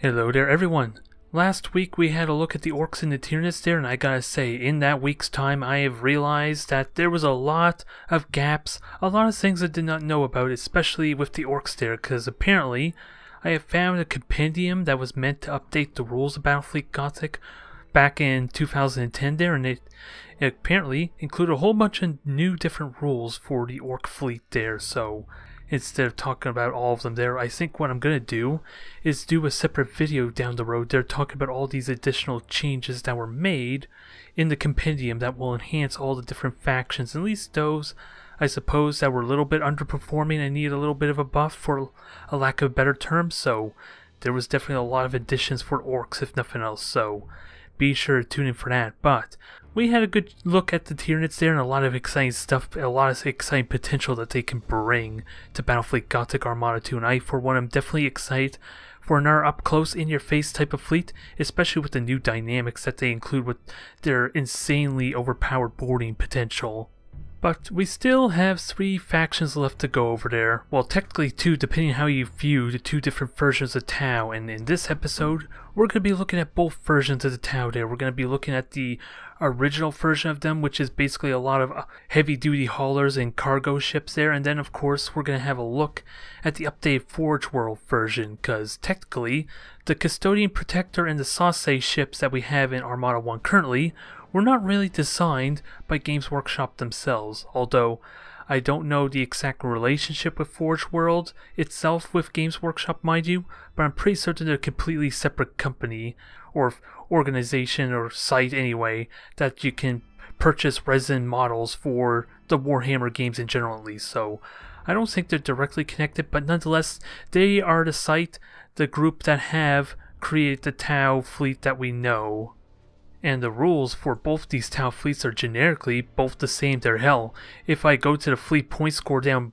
Hello there everyone! Last week we had a look at the Orks and the Tyranids there, and I gotta say, in that week's time I have realized that there was a lot of gaps, a lot of things I did not know about, especially with the Orks there, because apparently I have found a compendium that was meant to update the rules of Battlefleet Gothic back in 2010 there, and it apparently included a whole bunch of new different rules for the Ork fleet there, so instead of talking about all of them there, I think what I'm going to do is do a separate video down the road there talking about all these additional changes that were made in the compendium that will enhance all the different factions, at least those, I suppose, that were a little bit underperforming and need a little bit of a buff for a lack of a better term. So there was definitely a lot of additions for Orks if nothing else, so be sure to tune in for that. But we had a good look at the Tyranids there and a lot of exciting stuff, a lot of exciting potential that they can bring to Battlefleet Gothic Armada 2, and I for one am definitely excited for another up close in your face type of fleet, especially with the new dynamics that they include with their insanely overpowered boarding potential. But we still have 3 factions left to go over there. Well, technically 2, depending on how you view the 2 different versions of Tau. And in this episode, we're going to be looking at both versions of the Tau there. We're going to be looking at the original version of them, which is basically a lot of heavy-duty haulers and cargo ships there. And then, of course, we're going to have a look at the updated Forge World version, because technically, the Custodian, Protector, and the Sauce ships that we have in Armada 1 currently were not really designed by Games Workshop themselves, although I don't know the exact relationship with Forge World itself with Games Workshop, mind you, but I'm pretty certain they're a completely separate company or organization or site anyway that you can purchase resin models for the Warhammer games in general at least, so I don't think they're directly connected, but nonetheless they are the site, the group that have created the Tau fleet that we know. And the rules for both these Tau fleets are generically both the same. They're hell. If I go to the fleet point score down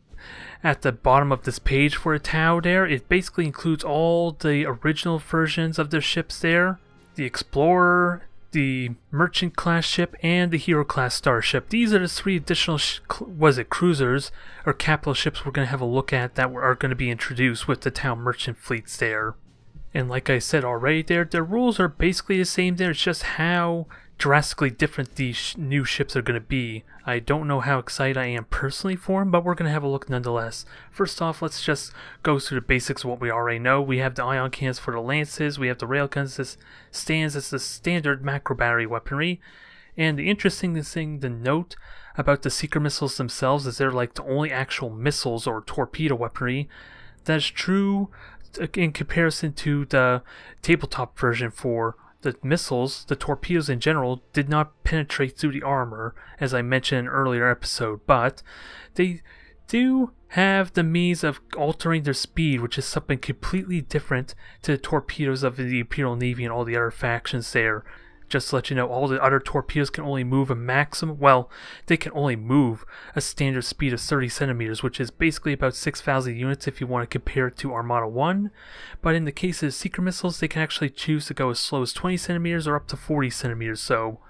at the bottom of this page for a Tau there, it basically includes all the original versions of their ships there. The Explorer, the Merchant class ship, and the Hero class starship. These are the 3 additional cruisers or capital ships we're going to have a look at that are going to be introduced with the Tau merchant fleets there. And like I said already there, the rules are basically the same there, it's just how drastically different these new ships are going to be. I don't know how excited I am personally for them, but we're going to have a look nonetheless. First off, let's just go through the basics of what we already know. We have the ion cannons for the lances, we have the railguns. This stands as the standard macro battery weaponry. And the interesting thing to note about the seeker missiles themselves is they're like the only actual missiles or torpedo weaponry that's true in comparison to the tabletop version. For the missiles, the torpedoes in general did not penetrate through the armor, as I mentioned in an earlier episode, but they do have the means of altering their speed, which is something completely different to the torpedoes of the Imperial Navy and all the other factions there. Just to let you know, all the other torpedoes can only move a maximum, well, they can only move a standard speed of 30 centimeters, which is basically about 6,000 units if you want to compare it to Armada 1. But in the case of seeker missiles, they can actually choose to go as slow as 20 centimeters or up to 40 centimeters, so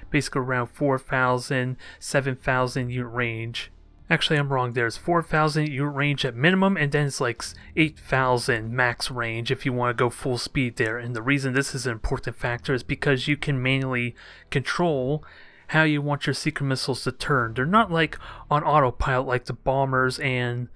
basically around 4,000, 7,000 unit range. Actually, I'm wrong. There's 4,000 unit range at minimum, and then it's like 8,000 max range if you want to go full speed there. And the reason this is an important factor is because you can manually control how you want your seeker missiles to turn. They're not like on autopilot like the bombers and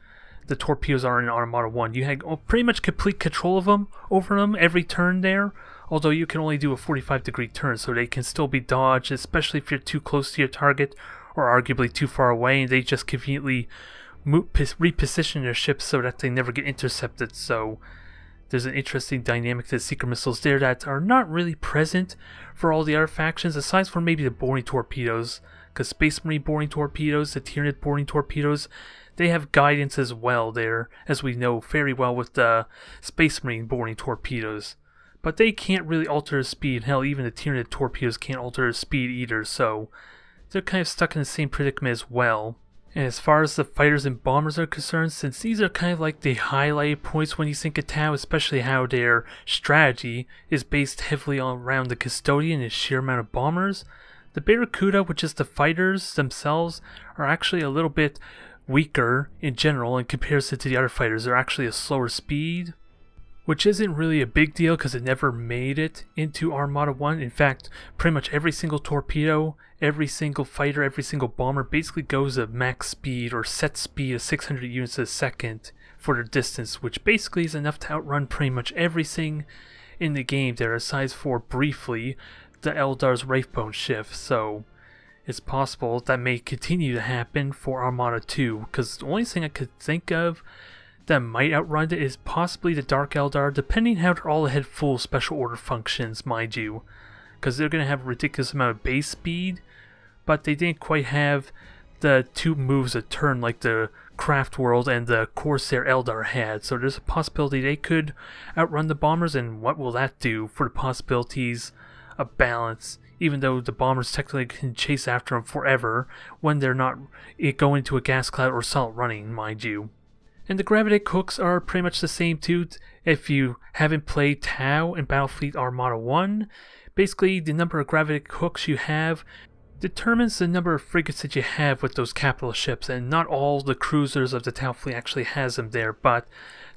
the torpedoes are in Armada 1. You have pretty much complete control of them over them every turn there. Although you can only do a 45-degree turn, so they can still be dodged, especially if you're too close to your target or arguably too far away, and they just conveniently reposition their ships so that they never get intercepted. So there's an interesting dynamic to the seeker missiles there that are not really present for all the other factions, aside from maybe the boarding torpedoes, because Space Marine boarding torpedoes, the Tyranid boarding torpedoes, they have guidance as well there, as we know very well with the Space Marine boarding torpedoes. But they can't really alter their speed. Hell, even the Tyranid torpedoes can't alter their speed either, so they're kind of stuck in the same predicament as well. And as far as the fighters and bombers are concerned, since these are kind of like the highlighted points when you think of Tau, especially how their strategy is based heavily around the Custodian and sheer amount of bombers, the Barracuda, which is the fighters themselves, are actually a little bit weaker in general in comparison to the other fighters. They're actually a slower speed, which isn't really a big deal because it never made it into Armada 1. In fact, pretty much every single torpedo, every single fighter, every single bomber basically goes at max speed or set speed of 600 units a second for their distance, which basically is enough to outrun pretty much everything in the game there, aside for briefly the Eldar's Wraithbone shift. So it's possible that may continue to happen for Armada 2, because the only thing I could think of that might outrun it is possibly the Dark Eldar, depending how they're all ahead full special order functions, mind you, because they're going to have a ridiculous amount of base speed, but they didn't quite have the 2 moves a turn like the Craft World and the Corsair Eldar had, so there's a possibility they could outrun the bombers, and what will that do for the possibilities of balance, even though the bombers technically can chase after them forever when they're not going into a gas cloud or solid running, mind you. And the gravitic hooks are pretty much the same too. If you haven't played Tau in Battlefleet Armada 1, basically the number of gravitic hooks you have determines the number of frigates that you have with those capital ships, and not all the cruisers of the Tau fleet actually has them there, but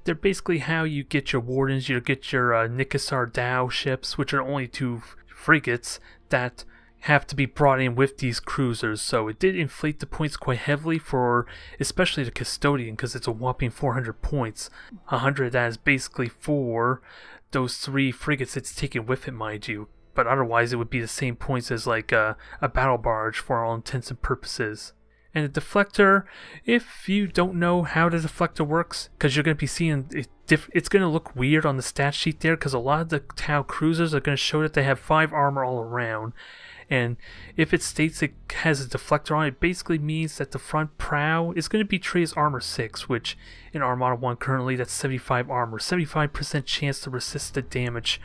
they're basically how you get your Wardens, you get your Nikasar Dao ships, which are only 2 frigates that have to be brought in with these cruisers. So it did inflate the points quite heavily for especially the Custodian, because it's a whopping 400 points. 100 that is basically for those 3 frigates it's taken with it, mind you. But otherwise it would be the same points as like a battle barge for all intents and purposes. And the deflector, if you don't know how the deflector works, because you're going to be seeing it's going to look weird on the stat sheet there, because a lot of the Tau cruisers are going to show that they have 5 armor all around. And if it states it has a deflector on it, it basically means that the front prow is going to be treated as armor 6, which in Armada 1 currently that's 75 armor, 75% chance to resist the damage,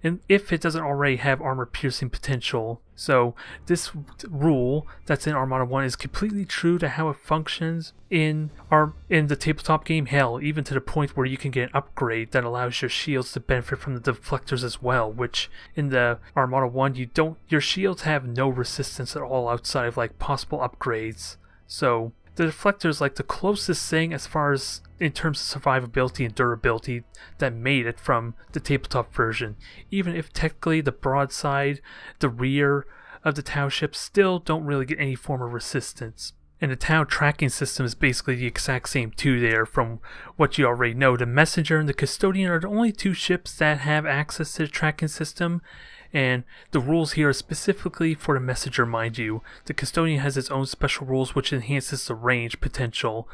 and if it doesn't already have armor piercing potential. So this rule that's in Armada 1 is completely true to how it functions in the tabletop game. Hell, even to the point where you can get an upgrade that allows your shields to benefit from the deflectors as well, which in the Armada 1 your shields have no resistance at all outside of like possible upgrades. So the deflector is like the closest thing as far as in terms of survivability and durability that made it from the tabletop version, even if technically the broadside, the rear of the Tau ships still don't really get any form of resistance. And the Tau tracking system is basically the exact same too there from what you already know. The Messenger and the Custodian are the only 2 ships that have access to the tracking system, and the rules here are specifically for the Messenger, mind you. The Custodian has its own special rules which enhances the range potential,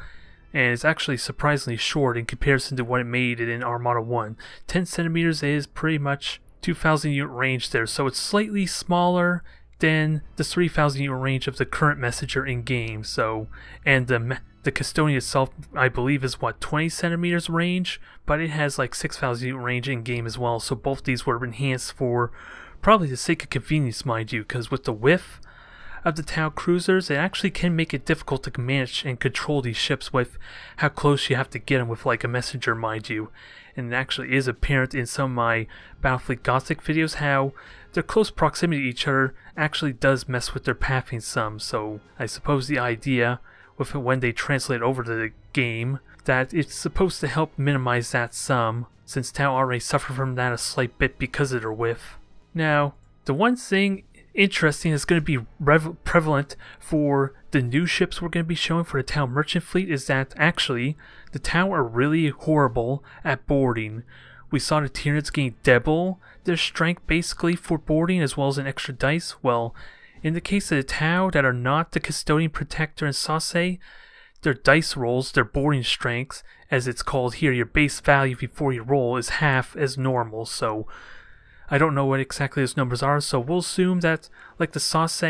and it's actually surprisingly short in comparison to what it made it in Armada 1. 10 centimeters is pretty much 2,000 unit range there, so it's slightly smaller than the 3,000 unit range of the current Messenger in game. So, and the Custodian itself, I believe, is what, 20 centimeters range, but it has like 6,000 unit range in game as well. So both these were enhanced for probably the sake of convenience, mind you, because with the width of the Tau cruisers, it actually can make it difficult to manage and control these ships with how close you have to get them with like a Messenger, mind you. And it actually is apparent in some of my Battlefleet Gothic videos how their close proximity to each other actually does mess with their pathing some. So I suppose the idea with it when they translate over to the game that it's supposed to help minimize that some, since Tau already suffer from that a slight bit because of their width. Now, the one thing interesting is going to be prevalent for the new ships we're going to be showing for the Tau merchant fleet is that actually the Tau are really horrible at boarding. We saw the Tyranids gain double their strength basically for boarding as well as an extra dice. Well, in the case of the Tau that are not the Custodian, Protector, and Sauce, their dice rolls, their boarding strength, as it's called here, your base value before you roll, is half as normal. So I don't know what exactly those numbers are, so we'll assume that like the Sauce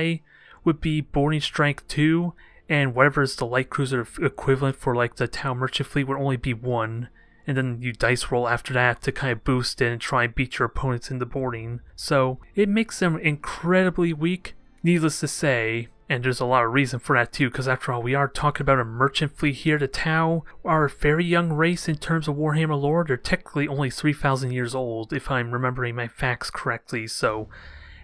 would be boarding strength 2, and whatever is the light cruiser equivalent for like the Tau merchant fleet would only be 1. And then you dice roll after that to kind of boost it and try and beat your opponents in the boarding. So it makes them incredibly weak, needless to say, and there's a lot of reason for that too, because after all, we are talking about a merchant fleet here. The Tau are a very young race in terms of Warhammer lore. They're technically only 3,000 years old, if I'm remembering my facts correctly. So,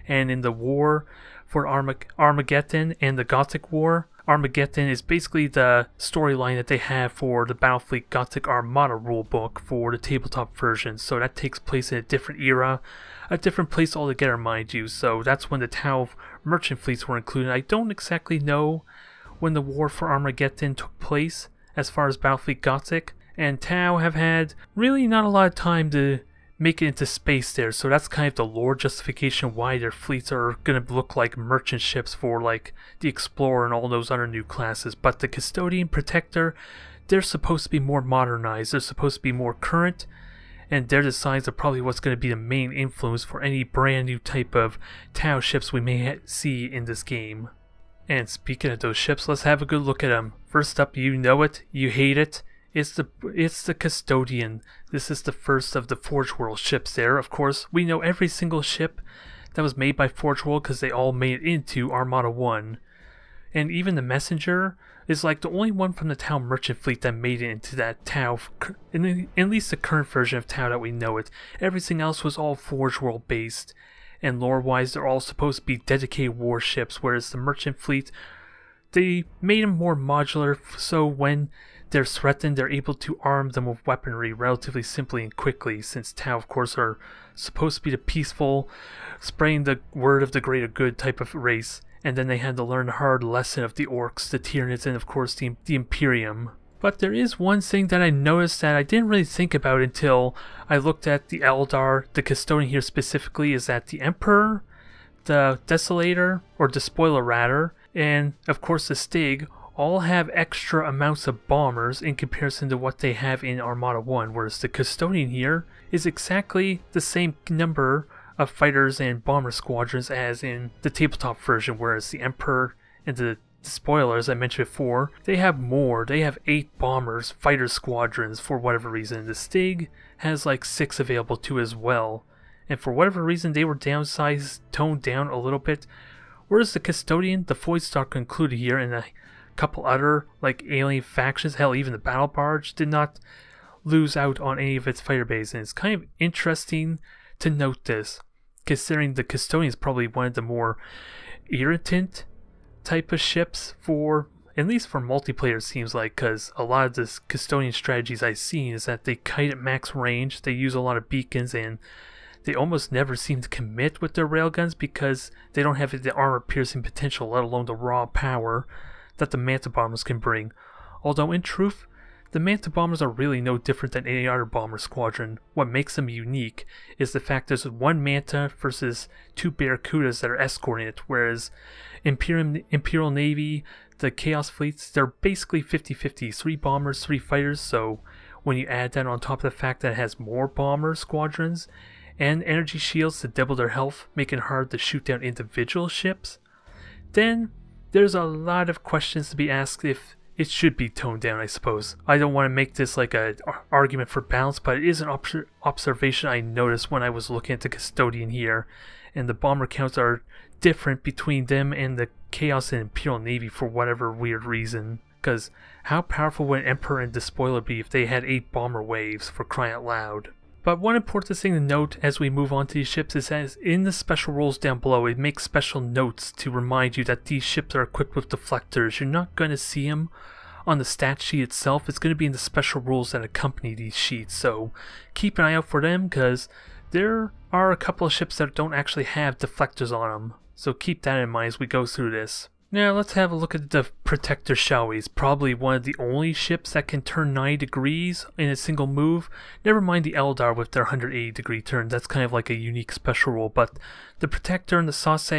and in the war for Armageddon and the Gothic War, Armageddon is basically the storyline that they have for the Battlefleet Gothic Armada rulebook for the tabletop version. So that takes place in a different era, a different place altogether, mind you. So that's when the Tau merchant fleets were included. I don't exactly know when the war for Armageddon took place as far as Battlefleet Gothic, and Tau have had really not a lot of time to make it into space there, so that's kind of the lore justification why their fleets are going to look like merchant ships for like the Explorer and all those other new classes. But the Custodian, Protector, they're supposed to be more modernized, they're supposed to be more current, and their designs are probably what's going to be the main influence for any brand new type of Tau ships we may see in this game. And speaking of those ships, let's have a good look at them. First up, you know it, you hate it. It's the Custodian. This is the first of the Forge World ships there. Of course, we know every single ship that was made by Forge World because they all made it into Armada 1. And even the Messenger is like the only one from the Tau merchant fleet that made it into that Tau, at least the current version of Tau that we know it. Everything else was all Forge World based. And lore-wise, they're all supposed to be dedicated warships, whereas the merchant fleet, they made them more modular, so when they're threatened, they're able to arm them with weaponry relatively simply and quickly, since Tau, of course, are supposed to be the peaceful, spreading the word of the greater good type of race, and then they had to learn the hard lesson of the Orks, the Tyranids, and of course the Imperium. But there is one thing that I noticed that I didn't really think about until I looked at the Eldar, the Custodian here specifically, is that the Emperor, the Desolator, or Despoiler rather, and of course the Stig, all have extra amounts of bombers in comparison to what they have in Armada 1, whereas the Custodian here is exactly the same number of fighters and bomber squadrons as in the tabletop version, whereas the Emperor and the Despoiler, as I mentioned before, they have more. They have 8 bombers, fighter squadrons for whatever reason. The Stig has like 6 available too as well, and for whatever reason they were downsized, toned down a little bit, whereas the Custodian, the Voidstalker included here, and a couple other like alien factions, hell even the Battle Barge, did not lose out on any of its fighter bases. And it's kind of interesting to note this, considering the Custodian is probably one of the more irritant type of ships for, at least for multiplayer, it seems like, because a lot of the Custodian strategies I've seen is that they kite at max range, they use a lot of beacons, and they almost never seem to commit with their railguns because they don't have the armor piercing potential, let alone the raw power that the Manta Bombers can bring. Although in truth, the Manta Bombers are really no different than any other bomber squadron. What makes them unique is the fact there's one Manta versus 2 Barracudas that are escorting it, whereas Imperial Navy, the Chaos fleets, they're basically 50-50, 3 bombers, 3 fighters, so when you add that on top of the fact that it has more bomber squadrons and energy shields to double their health, making it hard to shoot down individual ships, then there's a lot of questions to be asked if it should be toned down, I suppose. I don't want to make this like an argument for balance, but it is an observation I noticed when I was looking at the Custodian here, and the bomber counts are different between them and the Chaos and Imperial Navy for whatever weird reason. Because how powerful would Emperor and Despoiler be if they had 8 bomber waves, for crying out loud? But one important thing to note as we move on to these ships is that in the special rules down below, it makes special notes to remind you that these ships are equipped with deflectors. You're not going to see them on the stat sheet itself. It's going to be in the special rules that accompany these sheets, so keep an eye out for them, because there are a couple of ships that don't actually have deflectors on them. So keep that in mind as we go through this. Now let's have a look at the Protector, shall we? It's probably one of the only ships that can turn 90 degrees in a single move. Never mind the Eldar with their 180 degree turn, that's kind of like a unique special rule. But the Protector and the Sauce,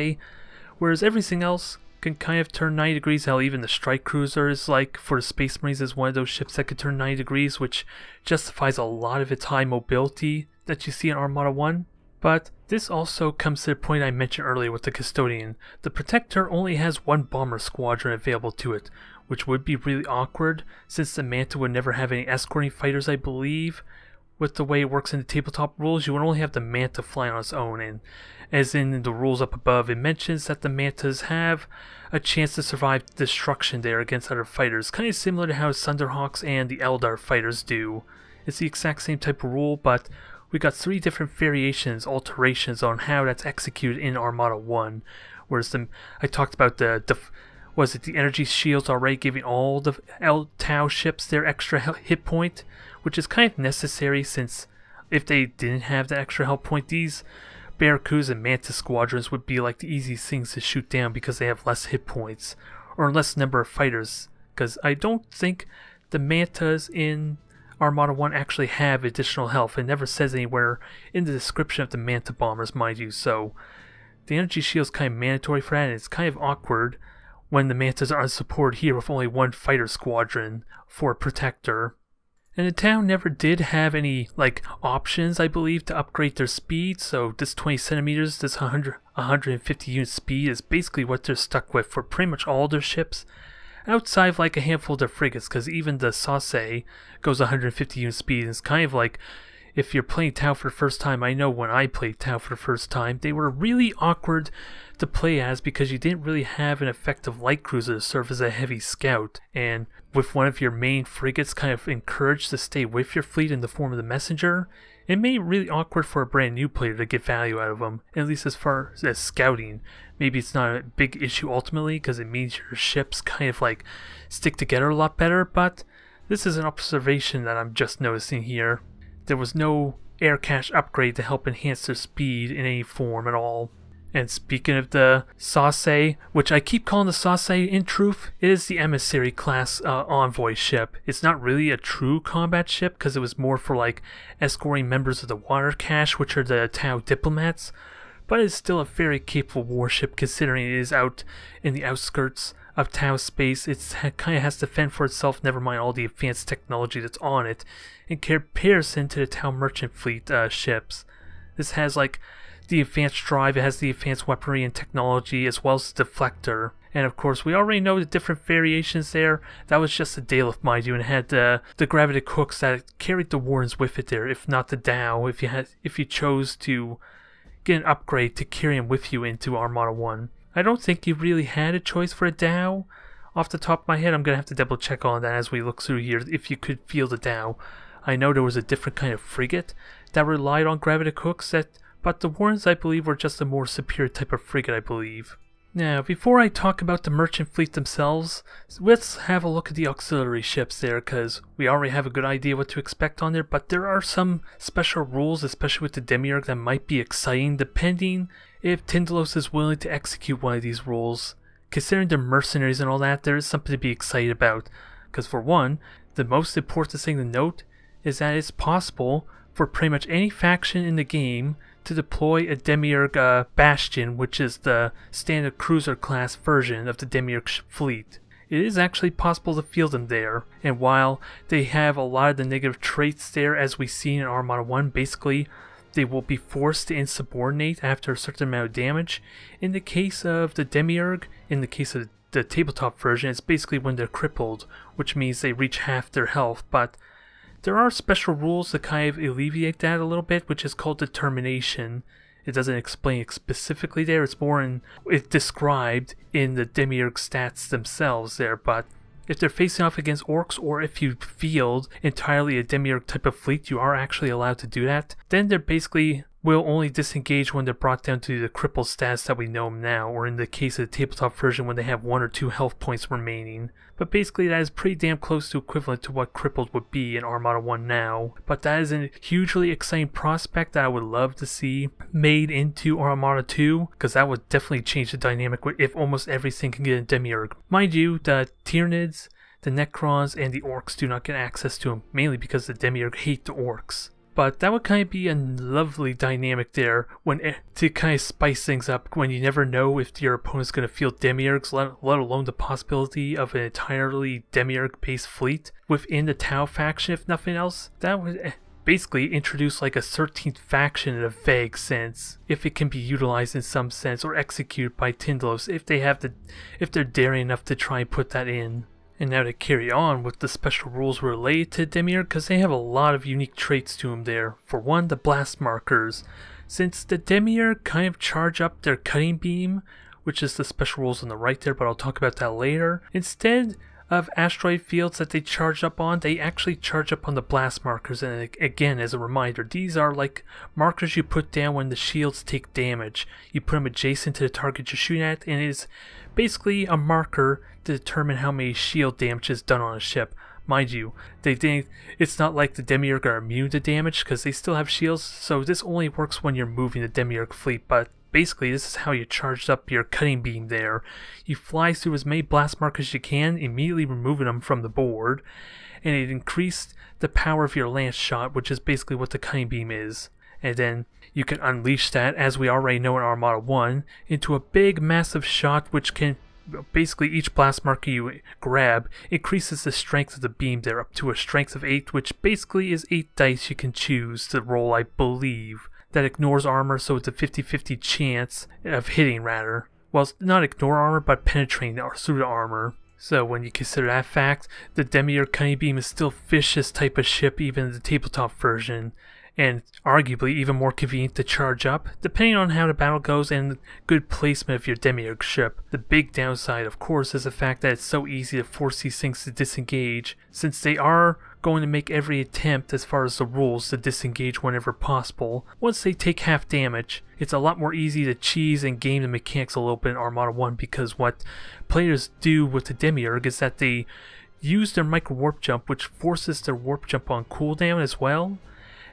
whereas everything else can kind of turn 90 degrees, hell even the Strike Cruiser is like, for the Space Marines, is one of those ships that can turn 90 degrees, which justifies a lot of its high mobility that you see in Armada 1. But this also comes to the point I mentioned earlier with the Custodian. The Protector only has 1 bomber squadron available to it, which would be really awkward since the Manta would never have any escorting fighters, I believe. With the way it works in the tabletop rules, you would only have the Manta fly on its own, and as in the rules up above, it mentions that the Mantas have a chance to survive destruction there against other fighters, kind of similar to how Thunderhawks and the Eldar fighters do. It's the exact same type of rule, but we got 3 different variations, alterations on how that's executed in Armada 1. Whereas I talked about was it the energy shields already giving all the Tau ships their extra hit point, which is kind of necessary since if they didn't have the extra health point, these Barracudas and Mantis squadrons would be like the easiest things to shoot down because they have less hit points or less number of fighters. Because I don't think the Mantas in Armada 1 actually have additional health. It never says anywhere in the description of the Manta bombers, mind you, so the energy shield is kind of mandatory for that, and it's kind of awkward when the Mantas are unsupported here with only one fighter squadron for a protector. And the town never did have any like options, I believe, to upgrade their speed, so this 20 centimeters, this 150 unit speed is basically what they're stuck with for pretty much all their ships, outside of like a handful of their frigates, because even the Sauce goes 150 unit speed, and it's kind of like, if you're playing Tau for the first time, I know when I played Tau for the first time, they were really awkward to play as because you didn't really have an effective light cruiser to serve as a heavy scout, and with one of your main frigates kind of encouraged to stay with your fleet in the form of the messenger, it made it really awkward for a brand new player to get value out of them, at least as far as scouting. Maybe it's not a big issue ultimately because it means your ships kind of like stick together a lot better, but this is an observation that I'm just noticing here. There was no air cache upgrade to help enhance their speed in any form at all. And speaking of the Sauce, which I keep calling the Sauce, in truth, it is the Emissary class envoy ship. It's not really a true combat ship because it was more for like escorting members of the water cache, which are the Tau diplomats, but it's still a very capable warship considering it is out in the outskirts of Tau space. It kind of has to fend for itself, never mind all the advanced technology that's on it, in comparison to the Tau merchant fleet ships. This has like the advanced drive, it has the advanced weaponry and technology, as well as the deflector. And of course, we already know the different variations there. That was just the Daleth, mind you, and it had the gravitic hooks that carried the warrants with it there, if not the Tau, if you chose to get an upgrade to carry them with you into Armada 1. I don't think you really had a choice for a Tau. Off the top of my head, I'm going to have to double check on that as we look through here, if you could feel the Tau. I know there was a different kind of frigate that relied on gravitic hooks, but the Warrens, I believe, were just a more superior type of frigate, I believe. Now, before I talk about the merchant fleet themselves, let's have a look at the auxiliary ships there, because we already have a good idea what to expect on there, but there are some special rules, especially with the Demiurge, that might be exciting, depending if Tindalos is willing to execute one of these rules. Considering the mercenaries and all that, there is something to be excited about, because for one, the most important thing to note is that it's possible for pretty much any faction in the game to deploy a Demiurge Bastion, which is the standard cruiser class version of the Demiurge fleet. It is actually possible to field them there, and while they have a lot of the negative traits there as we see in Armada 1, basically they will be forced to insubordinate after a certain amount of damage. In the case of the Demiurge, in the case of the tabletop version, it's basically when they're crippled, which means they reach half their health, but there are special rules that kind of alleviate that a little bit, which is called determination. It doesn't explain it specifically there, it's described in the Demiurge stats themselves there, but if they're facing off against orcs, or if you field entirely a Demiurge type of fleet, you are actually allowed to do that. Then they're basically will only disengage when they're brought down to the crippled status that we know them now, or in the case of the tabletop version when they have 1 or 2 health points remaining. But basically that is pretty damn close to equivalent to what crippled would be in Armada 1 now. But that is a hugely exciting prospect that I would love to see made into Armada 2, because that would definitely change the dynamic if almost everything can get a Demiurge. Mind you, the Tyranids, the Necrons, and the Orcs do not get access to them, mainly because the Demiurge hate the Orcs. But that would kind of be a lovely dynamic there to kind of spice things up when you never know if your opponent's going to field Demiurges, let alone the possibility of an entirely Demiurge-based fleet within the Tau faction, if nothing else. That would basically introduce like a 13th faction in a vague sense, if it can be utilized in some sense or executed by Tindalos if they're daring enough to try and put that in. And now to carry on with the special rules related to Demiurge, because they have a lot of unique traits to them there. For one, the blast markers. Since the Demiurge kind of charge up their cutting beam, which is the special rules on the right there, but I'll talk about that later. Instead of asteroid fields that they charge up on. They actually charge up on the blast markers, and again, as a reminder, these are like markers you put down when the shields take damage. You put them adjacent to the target you're shooting at, and it is basically a marker to determine how many shield damage is done on a ship. Mind you, it's not like the Demiurge are immune to damage because they still have shields, so this only works when you're moving the Demiurge fleet, but basically this is how you charged up your cutting beam there. You fly through as many blast markers as you can, immediately removing them from the board, and it increased the power of your lance shot, which is basically what the cutting beam is. And then you can unleash that, as we already know in Armada 1, into a big massive shot which can basically each blast marker you grab increases the strength of the beam there up to a strength of 8, which basically is 8 dice you can choose to roll, I believe. That ignores armor, so it's a 50-50 chance of hitting, rather. Well, not ignore armor, but penetrating through the armor. So when you consider that fact, the Demiurge cutting beam is still vicious type of ship even in the tabletop version, and arguably even more convenient to charge up, depending on how the battle goes and the good placement of your Demiurge ship. The big downside, of course, is the fact that it's so easy to force these things to disengage, since they are going to make every attempt as far as the rules to disengage whenever possible. Once they take half damage, it's a lot more easy to cheese and game the mechanics a little bit in Armada 1, because what players do with the Demiurge is that they use their micro warp jump, which forces their warp jump on cooldown as well.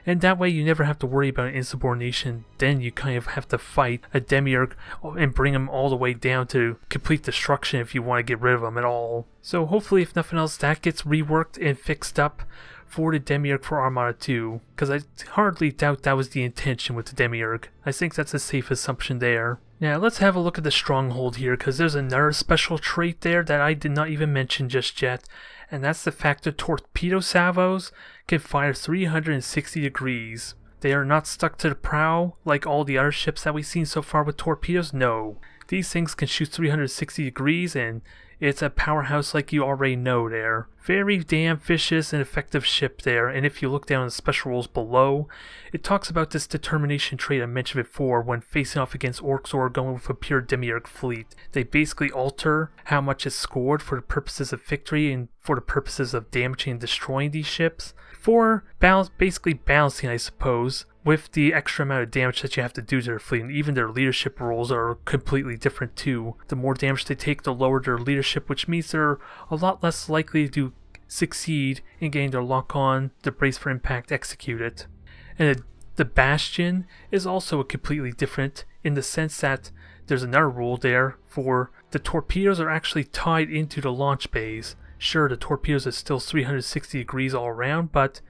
And that way you never have to worry about insubordination. Then you kind of have to fight a Demiurge and bring him all the way down to complete destruction if you want to get rid of him at all. So hopefully, if nothing else, that gets reworked and fixed up for the Demiurge for Armada 2. Because I hardly doubt that was the intention with the Demiurge. I think that's a safe assumption there. Now let's have a look at the stronghold here, because there's another special trait there that I did not even mention just yet. And that's the fact that torpedo salvos can fire 360 degrees. They are not stuck to the prow like all the other ships that we've seen so far with torpedoes. No, these things can shoot 360 degrees, and it's a powerhouse like you already know there. Very damn vicious and effective ship there, and if you look down in the special rules below, it talks about this determination trait I mentioned before when facing off against orcs or going with a pure Demiurge fleet. They basically alter how much is scored for the purposes of victory and for the purposes of damaging and destroying these ships. For basically balancing, I suppose, with the extra amount of damage that you have to do to their fleet, and even their leadership roles are completely different too. The more damage they take, the lower their leadership, which means they're a lot less likely to succeed in getting their lock-on, the brace for impact executed. And the Bastion is also completely different in the sense that there's another rule there for the torpedoes are actually tied into the launch bays. Sure, the torpedoes are still 360 degrees all around, but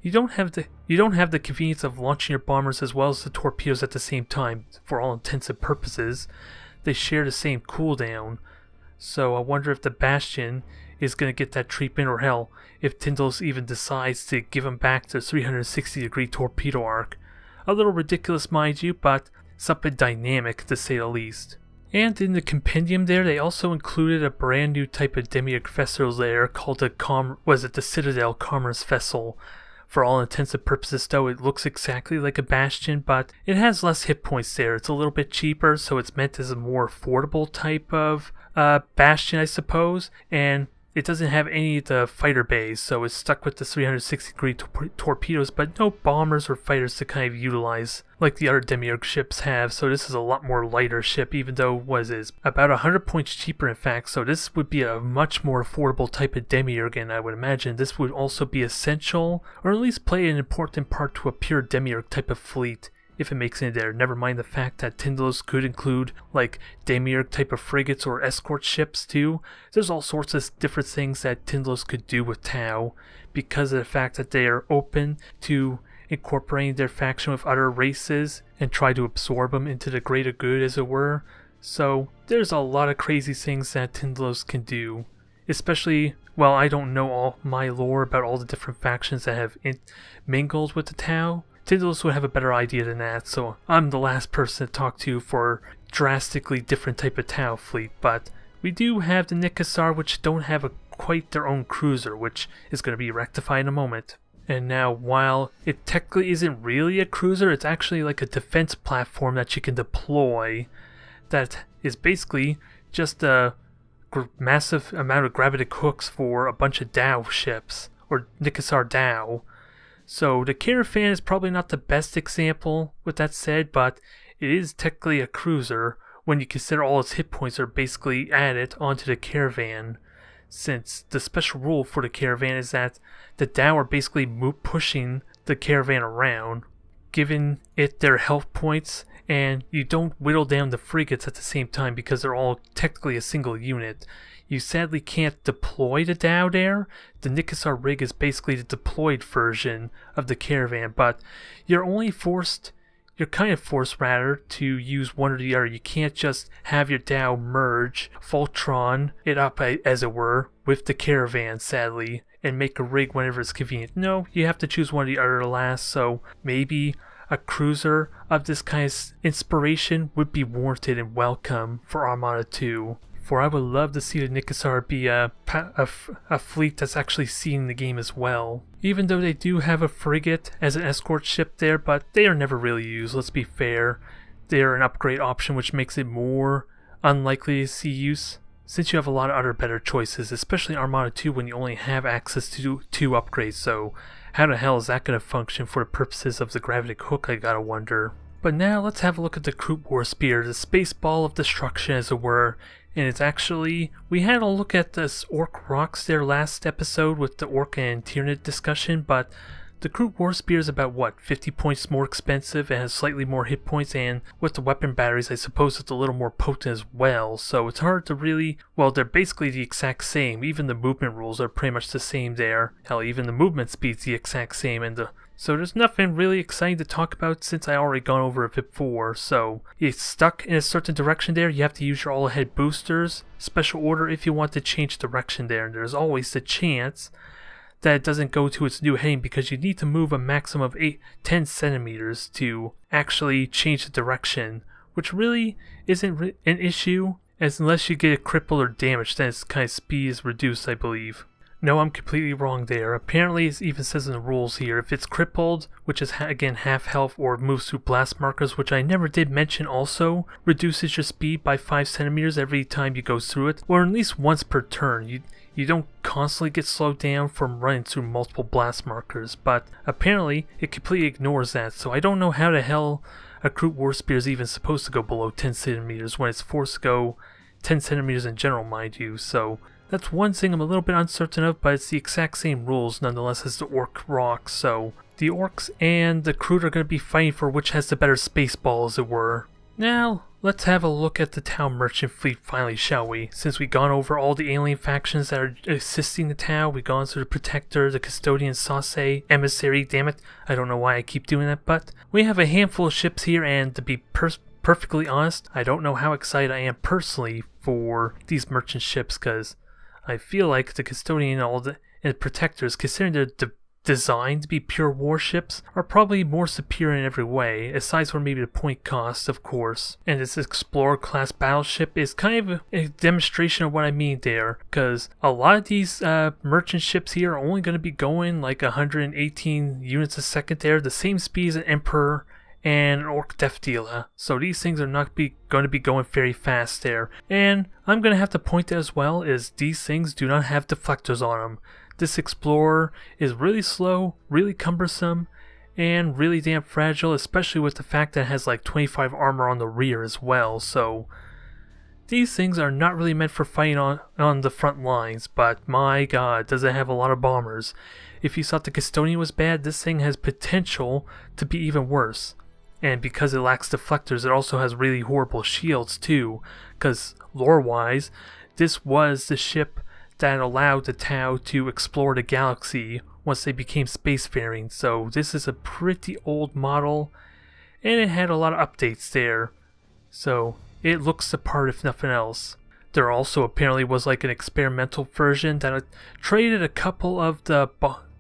you don't have the convenience of launching your bombers as well as the torpedoes at the same time. For all intents and purposes, they share the same cooldown. So I wonder if the Bastion is going to get that treatment, or hell, if Tyndall's even decides to give him back the 360 degree torpedo arc. A little ridiculous, mind you, but something dynamic to say the least. And in the compendium there, they also included a brand new type of Demiurge vessel there called the Citadel Commerce Vessel. For all intents and purposes though, it looks exactly like a Bastion, but it has less hit points there. It's a little bit cheaper, so it's meant as a more affordable type of Bastion, I suppose. And it doesn't have any of the fighter bays, so it's stuck with the 360 degree torpedoes, but no bombers or fighters to kind of utilize like the other Demiurge ships have. So this is a lot more lighter ship, even though what it is about 100 points cheaper in fact. So this would be a much more affordable type of Demiurge, and I would imagine this would also be essential, or at least play an important part to a pure Demiurge type of fleet, if it makes it there. Never mind the fact that Tyndall's could include like Demiurge type of frigates or escort ships too. There's all sorts of different things that Tyndall's could do with Tau because of the fact that they are open to incorporating their faction with other races and try to absorb them into the greater good, as it were. So there's a lot of crazy things that Tyndall's can do, especially, well, I don't know all my lore about all the different factions that have mingled with the Tau. Tyndall's would have a better idea than that, so I'm the last person to talk to for drastically different type of Tau fleet. But we do have the Nikasar, which don't have quite their own cruiser, which is going to be rectified in a moment. And now, while it technically isn't really a cruiser, it's actually like a defense platform that you can deploy that is basically just a massive amount of gravitic hooks for a bunch of Dao ships, or Nikasar Dao. So the Caravan is probably not the best example with that said, but it is technically a cruiser when you consider all its hit points are basically added onto the Caravan, since the special rule for the Caravan is that the Dao are basically pushing the Caravan around, giving it their health points, and you don't whittle down the frigates at the same time because they're all technically a single unit. You sadly can't deploy the Dao there. The Nikasar rig is basically the deployed version of the Caravan, but you're kind of forced rather to use one or the other. You can't just have your Dao merge, Voltron it up as it were, with the Caravan sadly, and make a rig whenever it's convenient. No, you have to choose one or the other to last, so maybe a cruiser of this kind of inspiration would be warranted and welcome for Armada 2. For I would love to see the Nikasar be a fleet that's actually seen in the game as well. Even though they do have a frigate as an escort ship there, but they are never really used, let's be fair. They are an upgrade option which makes it more unlikely to see use, since you have a lot of other better choices, especially Armada 2 when you only have access to 2 upgrades, so how the hell is that going to function for the purposes of the gravitic hook, I gotta wonder. But now let's have a look at the Kroot Warsphere, the space ball of destruction as it were. And it's actually, we had a look at this Ork Rocks there last episode with the Ork and Tyranid discussion, but the Kroot Warsphere is about what, 50 points more expensive and has slightly more hit points, and with the weapon batteries I suppose it's a little more potent as well, so it's hard to really, well they're basically the exact same, even the movement rules are pretty much the same there, hell even the movement speed's the exact same, and so there's nothing really exciting to talk about since I already gone over it before. So it's stuck in a certain direction there, you have to use your all ahead boosters, special order if you want to change direction there, and there's always the chance that it doesn't go to its new heading because you need to move a maximum of 10 centimeters to actually change the direction, which really isn't an issue as unless you get it crippled or damaged, then its kind of speed is reduced I believe. No, I'm completely wrong there. Apparently it even says in the rules here, if it's crippled, which is again half health, or moves through blast markers, which I never did mention also, reduces your speed by 5 centimeters every time you go through it, or at least once per turn. You don't constantly get slowed down from running through multiple blast markers, but apparently it completely ignores that, so I don't know how the hell a Kroot Warsphere is even supposed to go below 10 centimeters when it's forced to go 10 centimeters in general, mind you, so that's one thing I'm a little bit uncertain of, but it's the exact same rules nonetheless as the Ork Rocks, so the Orks and the Kroot are going to be fighting for which has the better space ball as it were. Now, let's have a look at the Tau merchant fleet finally, shall we? Since we've gone over all the alien factions that are assisting the Tau, we've gone through the Protector, the Custodian, Sauce, Emissary, damn it, I don't know why I keep doing that, but we have a handful of ships here, and to be perfectly honest, I don't know how excited I am personally for these merchant ships, because I feel like the Custodian and Protectors, considering they're designed to be pure warships, are probably more superior in every way, aside from maybe the point cost, of course. And this Explorer class battleship is kind of a demonstration of what I mean there, because a lot of these merchant ships here are only going to be going like 118 units a second there, the same speed as an Emperor and an Ork Death Dealer, so these things are not going to be going very fast there. And I'm going to have to point out as well is these things do not have deflectors on them. This Explorer is really slow, really cumbersome, and really damn fragile, especially with the fact that it has like 25 armor on the rear as well, so these things are not really meant for fighting on the front lines, but my god, does it have a lot of bombers. If you thought the Custodian was bad, this thing has potential to be even worse. And because it lacks deflectors, it also has really horrible shields too, because lore-wise, this was the ship that allowed the Tau to explore the galaxy once they became spacefaring, so this is a pretty old model, and it had a lot of updates there, so it looks the part if nothing else. There also apparently was like an experimental version that traded a couple of the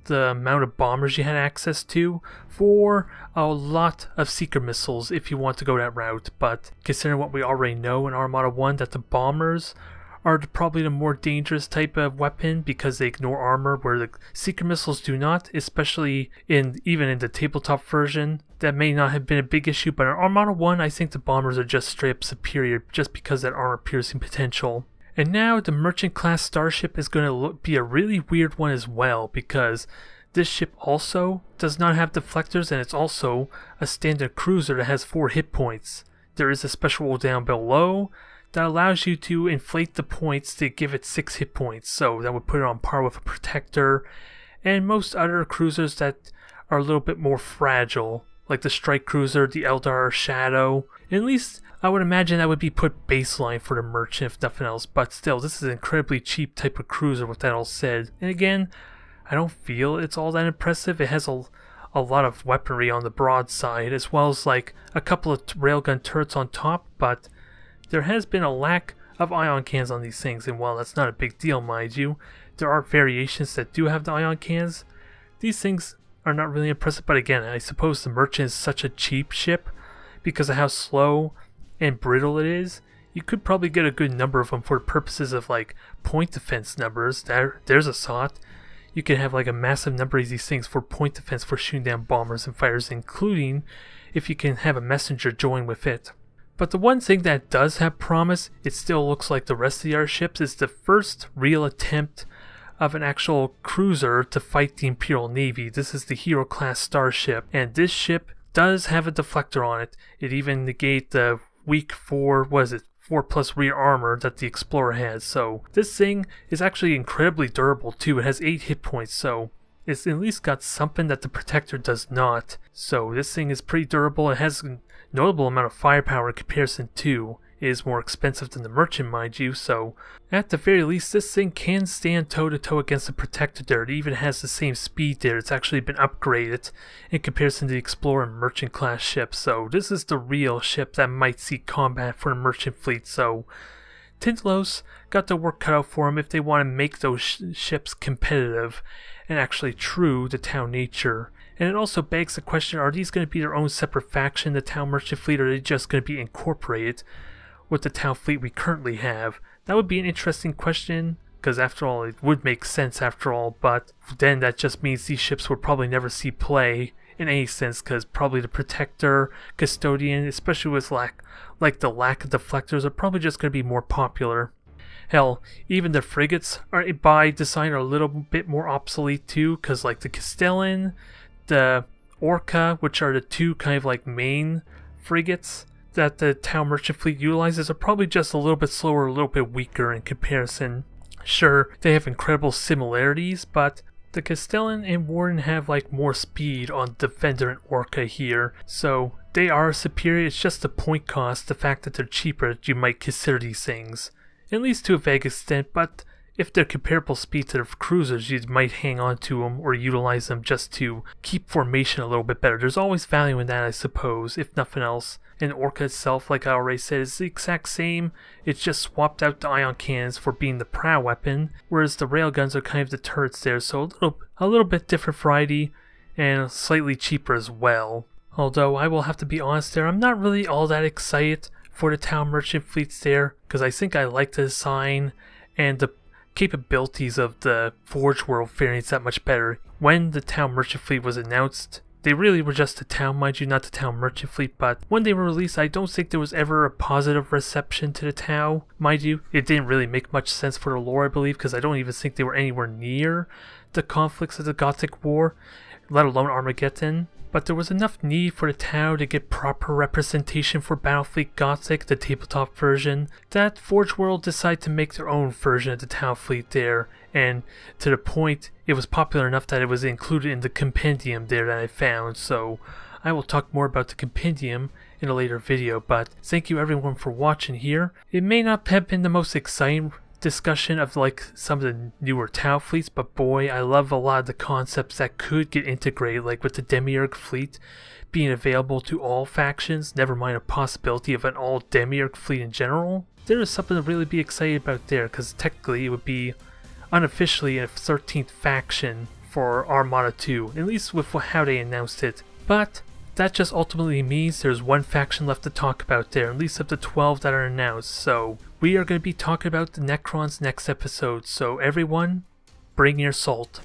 amount of bombers you had access to for a lot of seeker missiles if you want to go that route, but considering what we already know in Armada 1 that the bombers are probably the more dangerous type of weapon because they ignore armor where the seeker missiles do not, especially even in the tabletop version. That may not have been a big issue, but in Armada 1 I think the bombers are just straight up superior just because of that armor piercing potential. And now the Merchant class starship is going to be a really weird one as well, because this ship also does not have deflectors, and it's also a standard cruiser that has 4 hit points. There is a special rule down below that allows you to inflate the points to give it 6 hit points, so that would put it on par with a Protector and most other cruisers that are a little bit more fragile, like the Strike Cruiser, the Eldar Shadow. At least I would imagine that would be put baseline for the Merchant if nothing else, but still, this is an incredibly cheap type of cruiser with that all said. And again, I don't feel it's all that impressive. It has a lot of weaponry on the broadside, as well as like a couple of railgun turrets on top, but there has been a lack of ion cans on these things, and while that's not a big deal, mind you, there are variations that do have the ion cans. These things are not really impressive, but again, I suppose the Merchant is such a cheap ship because of how slow and brittle it is. You could probably get a good number of them for purposes of like point defense numbers. There's a thought. You could have like a massive number of these things for point defense for shooting down bombers and fighters, including if you can have a messenger join with it. But the one thing that does have promise, it still looks like the rest of the other ships, is the first real attempt of an actual cruiser to fight the Imperial Navy. This is the Hero class starship, and this ship does have a deflector on it. It even negates the weak 4+ rear armor that the Explorer has. So this thing is actually incredibly durable too. It has 8 hit points, so it's at least got something that the Protector does not. So this thing is pretty durable. It has a notable amount of firepower in comparison to. It is more expensive than the Merchant, mind you, so at the very least this thing can stand toe-to-toe against the Protector there. It even has the same speed there. It's actually been upgraded in comparison to the Explorer and Merchant class ships, so this is the real ship that might see combat for the Merchant fleet. So Tintalos got their work cut out for them if they want to make those ships competitive and actually true to Tau nature. And it also begs the question, are these going to be their own separate faction, the Tau Merchant fleet, or are they just going to be incorporated with the Tau fleet we currently have? That would be an interesting question, because after all, it would make sense after all, but then that just means these ships would probably never see play in any sense, because probably the Protector, Custodian, especially with the lack of deflectors, are probably just going to be more popular. Hell, even the frigates are by design are a little bit more obsolete too, because like the Custodian, the Orca, which are the two kind of like main frigates that the Tau Merchant fleet utilizes, are probably just a little bit slower, a little bit weaker in comparison. Sure, they have incredible similarities, but the Custodian and Warden have like more speed on Defender and Orca here, so they are superior. It's just the point cost, the fact that they're cheaper, that you might consider these things, at least to a vague extent. But if they're comparable speed to the cruisers, you might hang on to them or utilize them just to keep formation a little bit better. There's always value in that, I suppose, if nothing else. And Orca itself, like I already said, is the exact same. It's just swapped out the ion cannons for being the prow weapon, whereas the railguns are kind of the turrets there, so a little bit different variety and slightly cheaper as well. Although I will have to be honest there, I'm not really all that excited for the Tau Merchant fleets there, because I think I like the design and the capabilities of the Forge World variants that much better. When the Tau Merchant fleet was announced, they really were just the Tau, mind you, not the Tau Merchant fleet, but when they were released, I don't think there was ever a positive reception to the Tau. Mind you, it didn't really make much sense for the lore, I believe, because I don't even think they were anywhere near the conflicts of the Gothic War, let alone Armageddon. But there was enough need for the Tau to get proper representation for Battlefleet Gothic, the tabletop version, that Forge World decided to make their own version of the Tau fleet there, and to the point it was popular enough that it was included in the compendium there that I found. So I will talk more about the compendium in a later video, but thank you everyone for watching here. It may not have been the most exciting discussion of like some of the newer Tau fleets, but boy, I love a lot of the concepts that could get integrated, like with the Demiurg fleet being available to all factions, never mind a possibility of an all Demiurg fleet in general. There is something to really be excited about there, because technically it would be unofficially a 13th faction for Armada 2, at least with how they announced it. But that just ultimately means there's one faction left to talk about there, at least of the 12 that are announced. So we are going to be talking about the Necrons next episode, so everyone, bring your salt.